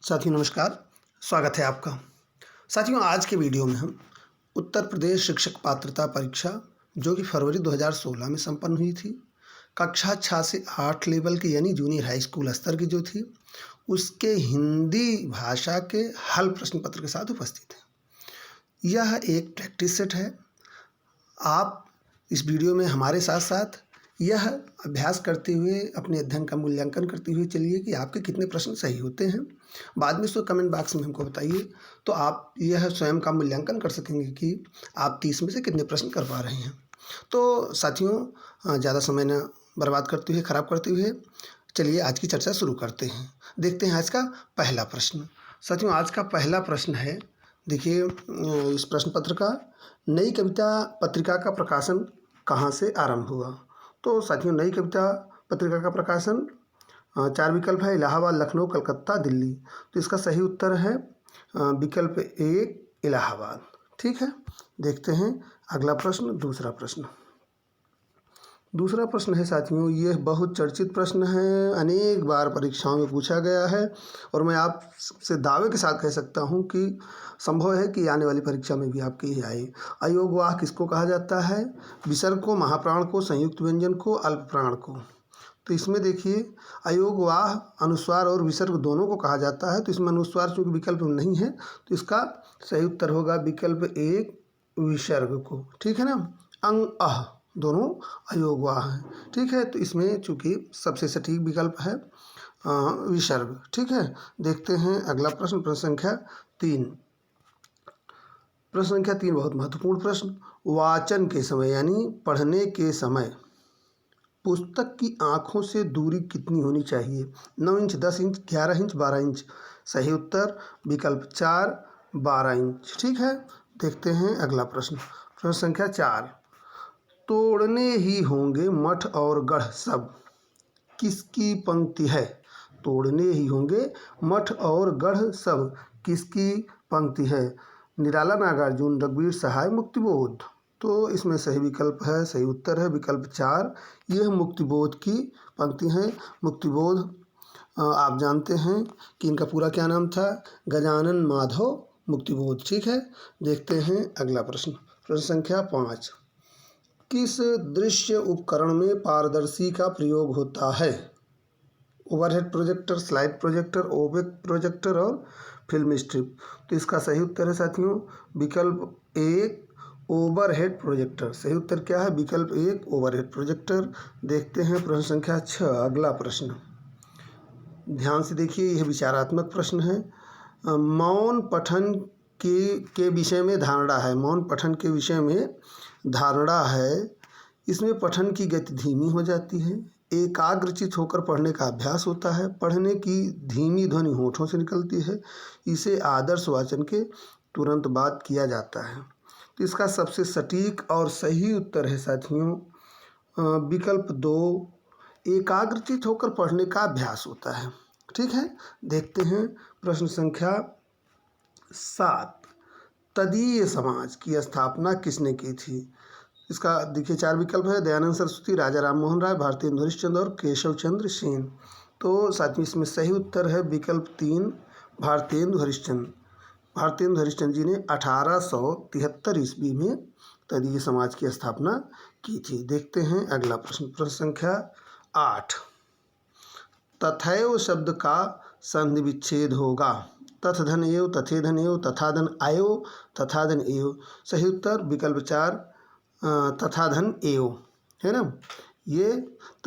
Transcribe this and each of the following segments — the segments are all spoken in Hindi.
साथियों नमस्कार, स्वागत है आपका। साथियों आज के वीडियो में हम उत्तर प्रदेश शिक्षक पात्रता परीक्षा जो कि फरवरी 2016 में संपन्न हुई थी, कक्षा 6 से 8 लेवल की यानी जूनियर हाई स्कूल स्तर की जो थी, उसके हिंदी भाषा के हल प्रश्न पत्र के साथ उपस्थित है। यह एक प्रैक्टिस सेट है। आप इस वीडियो में हमारे साथ साथ यह अभ्यास करते हुए अपने अध्ययन का मूल्यांकन करते हुए चलिए कि आपके कितने प्रश्न सही होते हैं। बाद में इसको कमेंट बॉक्स में हमको बताइए, तो आप यह स्वयं का मूल्यांकन कर सकेंगे कि आप 30 में से कितने प्रश्न कर पा रहे हैं। तो साथियों ज़्यादा समय न बर्बाद करते हुए, खराब करते हुए चलिए आज की चर्चा शुरू करते हैं। देखते हैं आज का पहला प्रश्न। साथियों आज का पहला प्रश्न है, देखिए इस प्रश्न पत्र का, नई कविता पत्रिका का प्रकाशन कहाँ से आरंभ हुआ। तो साथियों नई कविता पत्रिका का प्रकाशन 4 विकल्प है, इलाहाबाद, लखनऊ, कलकत्ता, दिल्ली। तो इसका सही उत्तर है विकल्प 1 इलाहाबाद। ठीक है, देखते हैं अगला प्रश्न। दूसरा प्रश्न है साथियों, यह बहुत चर्चित प्रश्न है, अनेक बार परीक्षाओं में पूछा गया है और मैं आपसे दावे के साथ कह सकता हूं कि संभव है कि आने वाली परीक्षा में भी आपके ही आए। अयोगवाह किसको कहा जाता है? विसर्ग को, महाप्राण को, संयुक्त व्यंजन को, अल्प प्राण को। तो इसमें देखिए अयोगवाह अनुस्वार और विसर्ग दोनों को कहा जाता है। तो इसमें अनुस्वार चूँकि विकल्प नहीं है तो इसका सही उत्तर होगा विकल्प 1 विसर्ग को। ठीक है ना, अंग अह दोनों अयोगवाह हैं। ठीक है, तो इसमें चूँकि सबसे सटीक विकल्प है विसर्ग। ठीक है, देखते हैं अगला प्रश्न। प्रश्न संख्या 3 बहुत महत्वपूर्ण प्रश्न। वाचन के समय यानी पढ़ने के समय पुस्तक की आँखों से दूरी कितनी होनी चाहिए? 9 इंच, 10 इंच, 11 इंच, 12 इंच। सही उत्तर विकल्प 4 12 इंच। ठीक है, देखते हैं अगला प्रश्न। प्रश्न संख्या 4, तोड़ने ही होंगे मठ और गढ़ सब किसकी पंक्ति है? तोड़ने ही होंगे मठ और गढ़ सब किसकी पंक्ति है? निराला, नागार्जुन, रघुवीर सहाय, मुक्तिबोध। तो इसमें सही विकल्प है, सही उत्तर है विकल्प 4। यह मुक्तिबोध की पंक्ति है। मुक्तिबोध आप जानते हैं कि इनका पूरा क्या नाम था? गजानन माधव मुक्तिबोध। ठीक है, देखते हैं अगला प्रश्न। प्रश्न संख्या 5, किस दृश्य उपकरण में पारदर्शी का प्रयोग होता है? Overhead projector, slide projector, opaque projector और फिल्म स्ट्रिप। तो इसका सही उत्तर है साथियों विकल्प 1 ओवरहेड प्रोजेक्टर। सही उत्तर क्या है? विकल्प 1 ओवरहेड प्रोजेक्टर। देखते हैं प्रश्न संख्या 6, अगला प्रश्न। ध्यान से देखिए, यह विचारात्मक प्रश्न है। मौन पठन के विषय में धारणा है। मौन पठन के विषय में धारणा है। इसमें पठन की गति धीमी हो जाती है, एकाग्रचित होकर पढ़ने का अभ्यास होता है, पढ़ने की धीमी ध्वनि होठों से निकलती है, इसे आदर्श वाचन के तुरंत बाद किया जाता है। तो इसका सबसे सटीक और सही उत्तर है साथियों विकल्प 2 एकाग्रचित होकर पढ़ने का अभ्यास होता है। ठीक है, देखते हैं प्रश्न संख्या 7, तदीय समाज की स्थापना किसने की थी? इसका देखिए 4 विकल्प है, दयानंद सरस्वती, राजा राम मोहन राय, भारतेंदु हरिश्चंद्र और केशव चंद्र सेन। तो साथियों इसमें सही उत्तर है विकल्प 3 भारतेंदु हरिश्चंद्र। भारतेंदु हरिश्चंद्र जी ने 1873 ईस्वी में तदीय समाज की स्थापना की थी। देखते हैं अगला प्रश्न। प्रश्न संख्या 8, तथैव शब्द का संधि विच्छेद होगा। तथ धन एव, तथे धन एव, तथा धन आयो, तथा धन एव। सही उत्तर विकल्प 4 तथा धन एव है ना। ये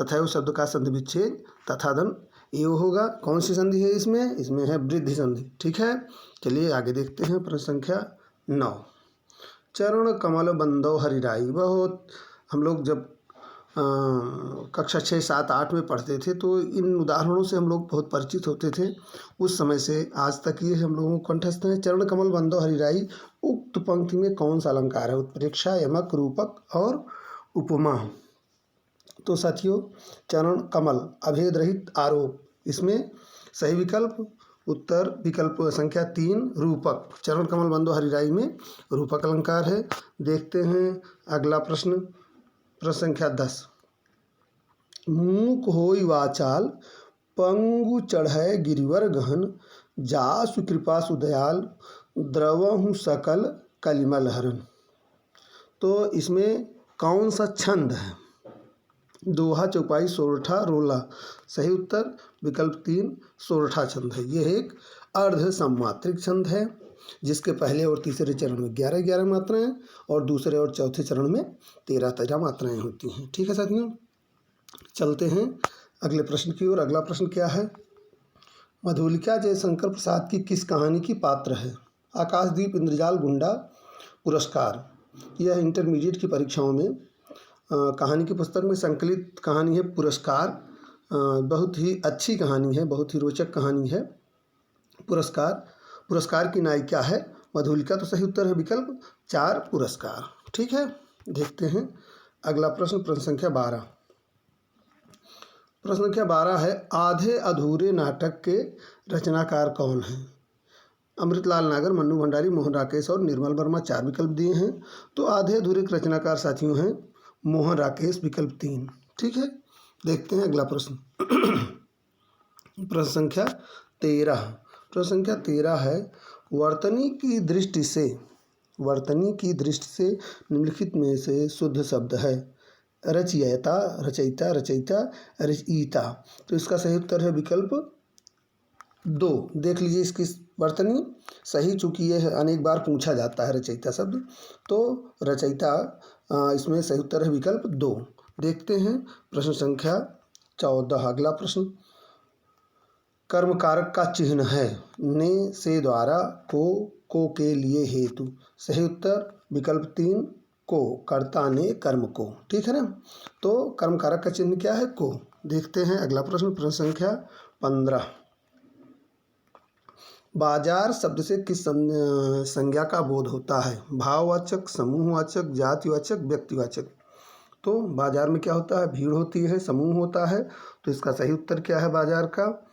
तथैव शब्द का संधि विच्छेद तथा धन एव होगा। कौन सी संधि है इसमें? इसमें है वृद्धि संधि। ठीक है, चलिए आगे देखते हैं प्रश्न संख्या 9, चरण कमल बंदो हरिराई। बहुत हम लोग जब कक्षा 6, 7, 8 में पढ़ते थे तो इन उदाहरणों से हम लोग बहुत परिचित होते थे। उस समय से आज तक ये हम लोगों को कंठस्थ हैं। चरण कमल बंदो हरिराई, उक्त पंक्ति में कौन सा अलंकार है? उत्प्रेक्षा, यमक, रूपक और उपमा। तो साथियों चरण कमल अभेद रहित आरोप, इसमें सही विकल्प उत्तर विकल्प संख्या 3 रूपक। चरण कमल बंदो हरिराई में रूपक अलंकार है। देखते हैं अगला प्रश्न। प्रश्न संख्या 10, मूक होई वाचाल पंगु चढ़ै गिरिवर गहन, जासु कृपा सुदयाल, द्रवहु सकल कलिमल हरन। तो इसमें कौन सा छंद है? दोहा, चौपाई, सोरठा, रोला। सही उत्तर विकल्प 3 सोरठा छंद है। यह एक अर्ध सम्मात्रिक छंद है जिसके पहले और तीसरे चरण में 11-11 मात्राएं और दूसरे और चौथे चरण में 13-13 मात्राएं होती हैं। ठीक है साथियों, चलते हैं अगले प्रश्न की ओर। अगला प्रश्न क्या है? मधुलिका जयशंकर प्रसाद की किस कहानी की पात्र है? आकाशदीप इंद्रजाल गुंडा पुरस्कार। यह इंटरमीडिएट की परीक्षाओं में कहानी की पुस्तक में संकलित कहानी है पुरस्कार। बहुत ही अच्छी कहानी है, बहुत ही रोचक कहानी है पुरस्कार। पुरस्कार की नायिका है मधुलिका। तो सही उत्तर है विकल्प 4 पुरस्कार। ठीक है, देखते हैं अगला प्रश्न, प्रश्न संख्या 12। प्रश्न संख्या 12 है, आधे अधूरे नाटक के रचनाकार कौन हैं? अमृतलाल नागर, मन्नू भंडारी, मोहन राकेश और निर्मल वर्मा। 4 विकल्प दिए हैं। तो आधे अधूरे के रचनाकार साथियों हैं मोहन राकेश, विकल्प 3। ठीक है, देखते हैं अगला प्रश्न। प्रश्न संख्या 13। प्रश्न संख्या 13 है, वर्तनी की दृष्टि से निम्नलिखित में से शुद्ध शब्द है? रचयिता, रचयिता, रचयिता, रचयिता। तो इसका सही उत्तर है विकल्प 2। देख लीजिए इसकी वर्तनी सही, चूँकि यह अनेक बार पूछा जाता है रचयिता शब्द, तो रचयिता इसमें सही उत्तर है विकल्प 2। देखते हैं प्रश्न संख्या 14। अगला प्रश्न, कर्म कारक का चिन्ह है? ने, से, द्वारा, को के लिए, हेतु। सही उत्तर विकल्प 3 को, कर्ता ने कर्म को। ठीक है ना, तो कर्म कारक का चिन्ह क्या है? को। देखते हैं अगला प्रश्न, प्रश्न संख्या 15। बाजार शब्द से किस संज्ञा का बोध होता है? भाववाचक, समूहवाचक, जातिवाचक, व्यक्तिवाचक। तो बाजार में क्या होता है? भीड़ होती है, समूह होता है। तो इसका सही उत्तर क्या है बाजार का?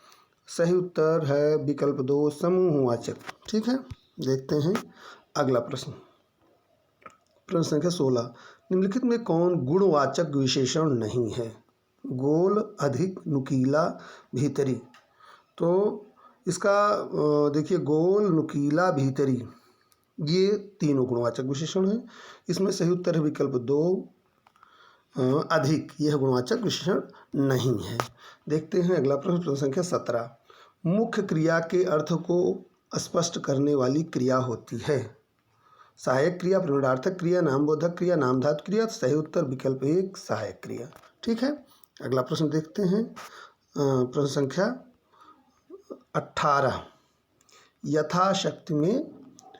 सही उत्तर है विकल्प 2 समूहवाचक। ठीक है, देखते हैं अगला प्रश्न, प्रश्न संख्या 16। निम्नलिखित में कौन गुणवाचक विशेषण नहीं है? गोल, अधिक, नुकीला, भीतरी। तो इसका देखिए, गोल, नुकीला, भीतरी, ये तीनों गुणवाचक विशेषण हैं। इसमें सही उत्तर है विकल्प 2 अधिक, यह गुणवाचक विशेषण नहीं है। देखते हैं अगला प्रश्न, प्रश्न संख्या 17। मुख्य क्रिया के अर्थ को स्पष्ट करने वाली क्रिया होती है? सहायक क्रिया, प्रविणार्थक क्रिया, नामबोधक क्रिया, नामधातु क्रिया। सही उत्तर विकल्प 1 सहायक क्रिया। ठीक है, अगला प्रश्न देखते हैं प्रश्न संख्या 18। यथाशक्ति में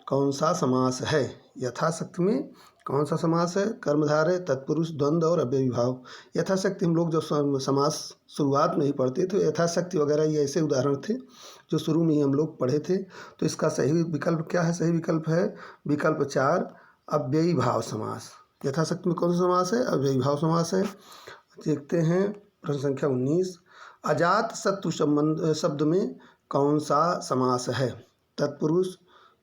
कौन सा समास है? यथाशक्ति में कौन सा समास है? कर्मधारय, तत्पुरुष, द्वंद्व और अव्ययीभाव। यथाशक्ति हम लोग जब समास शुरुआत में ही पढ़ते थे, यथाशक्ति वगैरह ये ऐसे उदाहरण थे जो शुरू में ही हम लोग पढ़े थे। तो इसका सही विकल्प क्या है? सही विकल्प है विकल्प 4 अव्ययीभाव समास। यथाशक्ति में कौन सा समास है? अव्ययीभाव समास है। देखते हैं प्रश्न संख्या 19। अजात शत्रु संबंध शब्द में कौन सा समास है? तत्पुरुष,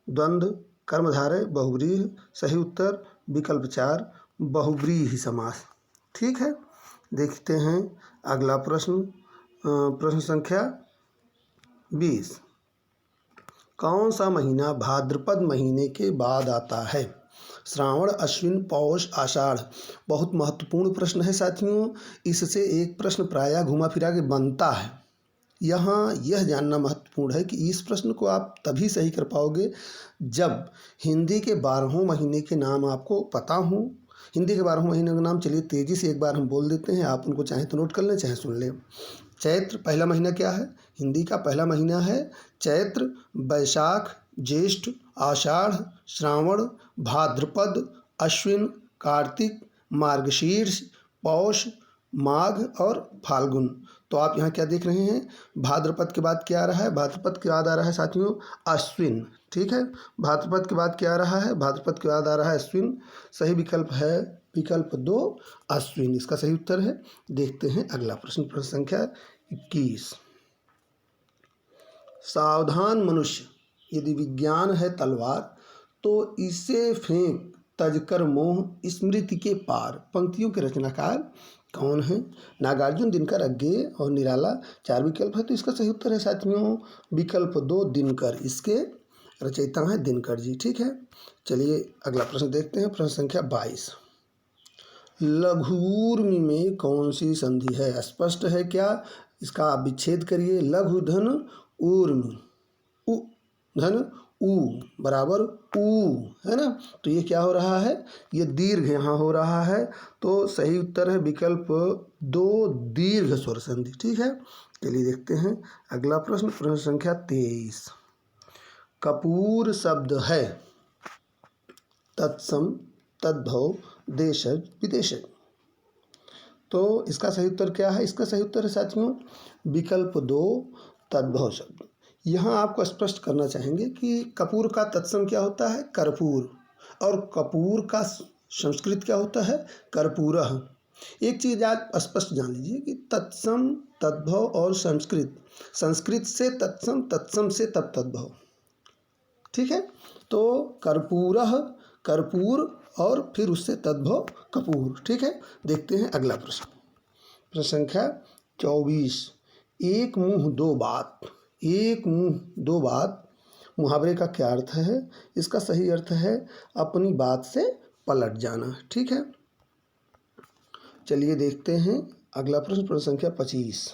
द्वंद्व, कर्मधारय, बहुव्रीहि। सही उत्तर विकल्प 4 बहुव्रीहि समास। ठीक है, देखते हैं अगला प्रश्न, प्रश्न संख्या 20। कौन सा महीना भाद्रपद महीने के बाद आता है? श्रावण, अश्विन, पौष, आषाढ़। बहुत महत्वपूर्ण प्रश्न है साथियों। इससे एक प्रश्न प्रायः घुमा फिरा के बनता है। यहाँ यह जानना महत्वपूर्ण है कि इस प्रश्न को आप तभी सही कर पाओगे जब हिंदी के 12 महीने के नाम आपको पता हो। हिंदी के 12 महीने का नाम चलिए तेज़ी से एक बार हम बोल देते हैं, आप उनको चाहे तो नोट कर लें चाहे सुन लें। चैत्र पहला महीना क्या है? हिंदी का पहला महीना है चैत्र। बैसाख, ज्येष्ठ, आषाढ़, श्रावण, भाद्रपद, अश्विन, कार्तिक, मार्गशीर्ष, पौष, माघ और फाल्गुन। तो आप यहाँ क्या देख रहे हैं? भाद्रपद के बाद क्या आ रहा है? भाद्रपद के बाद आ रहा है साथियों अश्विन। ठीक है, भाद्रपद के बाद क्या आ रहा है? भाद्रपद के बाद आ रहा है अश्विन। सही विकल्प है विकल्प 2 अश्विन, इसका सही उत्तर है। देखते हैं अगला प्रश्न, प्रश्न संख्या 21। सावधान मनुष्य, यदि विज्ञान है तलवार तो इसे फेंक तजकर मोह स्मृति के पार। पंक्तियों के रचनाकार कौन है? नागार्जुन, दिनकर, अज्ञेय और निराला। 4 विकल्प है, तो इसका सही उत्तर है साथियों विकल्प 2 दिनकर। इसके रचयिता हैं दिनकर जी। ठीक है, चलिए अगला प्रश्न देखते हैं। प्रश्न संख्या 22। लघुर्मि में कौन सी संधि है? स्पष्ट है क्या? इसका आप विच्छेद करिए। लघु धन ऊर्मि, उ धन ऊ बराबर ऊ, है ना? तो ये क्या हो रहा है? ये दीर्घ यहाँ हो रहा है, तो सही उत्तर है विकल्प 2 दीर्घ स्वर संधि। ठीक है, चलिए देखते हैं अगला प्रश्न। प्रश्न संख्या 23। कपूर शब्द है तत्सम, तद्भव, देशज, विदेशज। तो इसका सही उत्तर क्या है? इसका सही उत्तर है साथियों विकल्प 2 तद्भव शब्द। यहाँ आपको स्पष्ट करना चाहेंगे कि कपूर का तत्सम क्या होता है? कर्पूर। और कपूर का संस्कृत क्या होता है? कर्पूरः। एक चीज़ आप स्पष्ट जान लीजिए कि तत्सम, तद्भव और संस्कृत, संस्कृत से तत्सम, तत्सम से तद्भव। ठीक है, तो कर्पूरः कर्पूर और फिर उससे तद्भव कपूर। ठीक है, देखते हैं अगला प्रश्न। प्रश्न संख्या 24। एक मुंह दो बात। एक मुंह दो बात मुहावरे का क्या अर्थ है? इसका सही अर्थ है अपनी बात से पलट जाना। ठीक है, चलिए देखते हैं अगला प्रश्न। प्रश्न संख्या 25।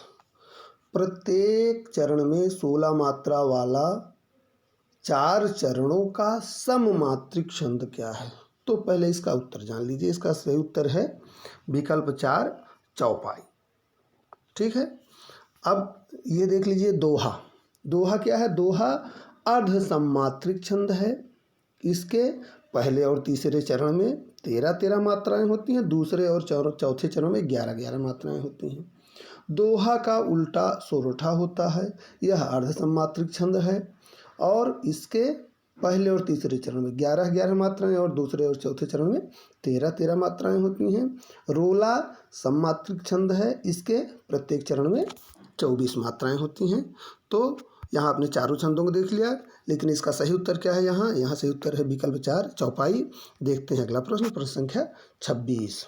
प्रत्येक चरण में 16 मात्रा वाला 4 चरणों का सममात्रिक छंद क्या है? तो पहले इसका उत्तर जान लीजिए। इसका सही उत्तर है विकल्प 4 चौपाई। ठीक है, अब ये देख लीजिए दोहा। दोहा क्या है? दोहा अर्ध सममात्रिक छंद है। इसके पहले और तीसरे चरण में 13-13 मात्राएं होती हैं, दूसरे और चौथे चरण में 11-11 मात्राएं होती हैं। दोहा का उल्टा सोरठा होता है, यह अर्ध सममात्रिक छंद है और इसके पहले और तीसरे चरण में 11-11 मात्राएं और दूसरे और चौथे चरण में 13-13 मात्राएं होती हैं। रोला सममात्रिक छंद है, इसके प्रत्येक चरण में 24 मात्राएं होती हैं। तो यहाँ आपने चारों छंदों को देख लिया, लेकिन इसका सही उत्तर क्या है? यहाँ सही उत्तर है विकल्प 4 चौपाई। देखते हैं अगला प्रश्न। प्रश्न संख्या 26।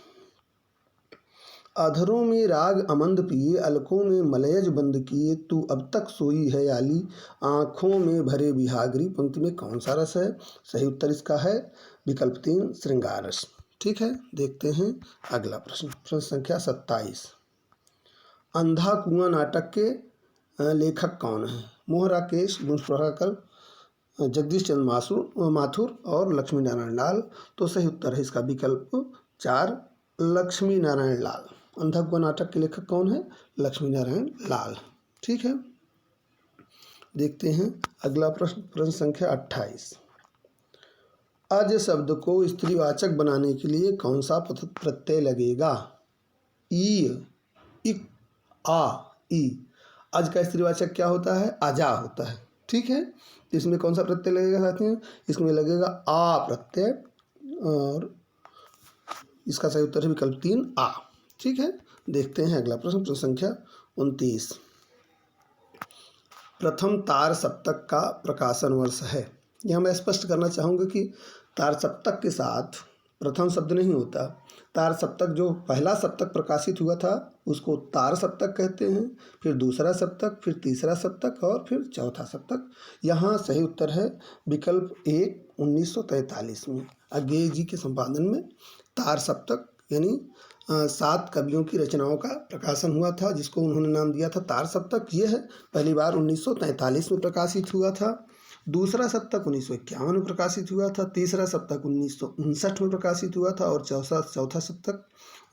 अधरों में राग अमंद पिए, अलकों में मलयज बंद किए, तू अब तक सोई है आली, आँखों में भरे बिहागरी। पंक्ति में कौन सा रस है? सही उत्तर इसका है विकल्प 3 श्रृंगार रस। ठीक है, देखते हैं अगला प्रश्न। प्रश्न संख्या 27। अंधा कुआं नाटक के लेखक कौन है? मोह राकेश, मुंशप्रभाकर, जगदीश चंद्र माथुर और लक्ष्मी नारायण लाल। तो सही उत्तर है इसका विकल्प 4 लक्ष्मी नारायण लाल। अंधा कुआं नाटक के लेखक कौन है? लक्ष्मी नारायण लाल। ठीक है, देखते हैं अगला प्रश्न। प्रश्न संख्या 28। अज शब्द को स्त्रीवाचक बनाने के लिए कौन सा प्रत्यय लगेगा? ई, इक, आ, ई। अज का स्त्रीवाचक क्या होता है? आजा होता है। ठीक है, इसमें कौन सा प्रत्यय लगेगा साथियों? इसमें लगेगा आ प्रत्यय और इसका सही उत्तर है विकल्प 3 आ। ठीक है, देखते हैं अगला प्रश्न। प्रश्न संख्या 29। प्रथम तार सप्तक का प्रकाशन वर्ष है। यह मैं स्पष्ट करना चाहूँगा कि तार सप्तक के साथ प्रथम शब्द नहीं होता। तार सप्तक जो पहला सप्तक प्रकाशित हुआ था उसको तार सप्तक कहते हैं, फिर दूसरा सप्तक, फिर तीसरा सप्तक और फिर चौथा सप्तक। यहाँ सही उत्तर है विकल्प 1 1943 में अज्ञेय जी के संपादन में तार सप्तक यानी 7 कवियों की रचनाओं का प्रकाशन हुआ था, जिसको उन्होंने नाम दिया था तार सप्तक। यह है पहली बार 1943 में प्रकाशित हुआ था। दूसरा सप्तक 1951 में प्रकाशित हुआ था। तीसरा सप्तक 1959 में प्रकाशित हुआ था और चौथा सप्तक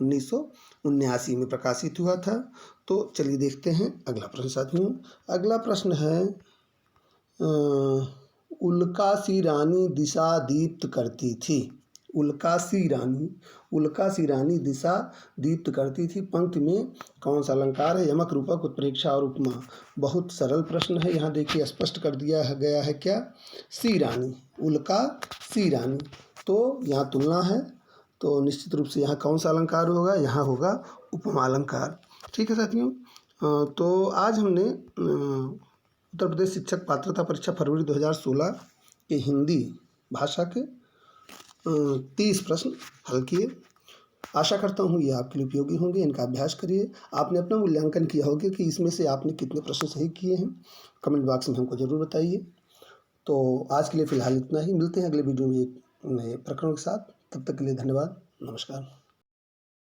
1979 में प्रकाशित हुआ था। तो चलिए देखते हैं अगला प्रश्न साथियों। अगला प्रश्न है उल्कासी रानी दिशा दीप्त करती थी। उल्कासी रानी दिशा दीप्त करती थी। पंक्ति में कौन सा अलंकार है? यमक, रूपक, उत्प्रेक्षा और उपमा। बहुत सरल प्रश्न है। यहाँ देखिए स्पष्ट कर दिया गया है क्या? सी रानी, उल्का सी रानी। तो यहाँ तुलना है, तो निश्चित रूप से यहाँ कौन सा अलंकार होगा? यहाँ होगा उपमा अलंकार। ठीक है साथियों, तो आज हमने उत्तर प्रदेश शिक्षक पात्रता परीक्षा फरवरी 2016 के हिंदी भाषा के 30 प्रश्न हल किए। आशा करता हूँ ये आपके लिए उपयोगी होंगे। इनका अभ्यास करिए। आपने अपना मूल्यांकन किया होगा कि इसमें से आपने कितने प्रश्न सही किए हैं। कमेंट बॉक्स में हमको ज़रूर बताइए। तो आज के लिए फ़िलहाल इतना ही। मिलते हैं अगले वीडियो में एक नए प्रकरण के साथ। तब तक के लिए धन्यवाद। नमस्कार।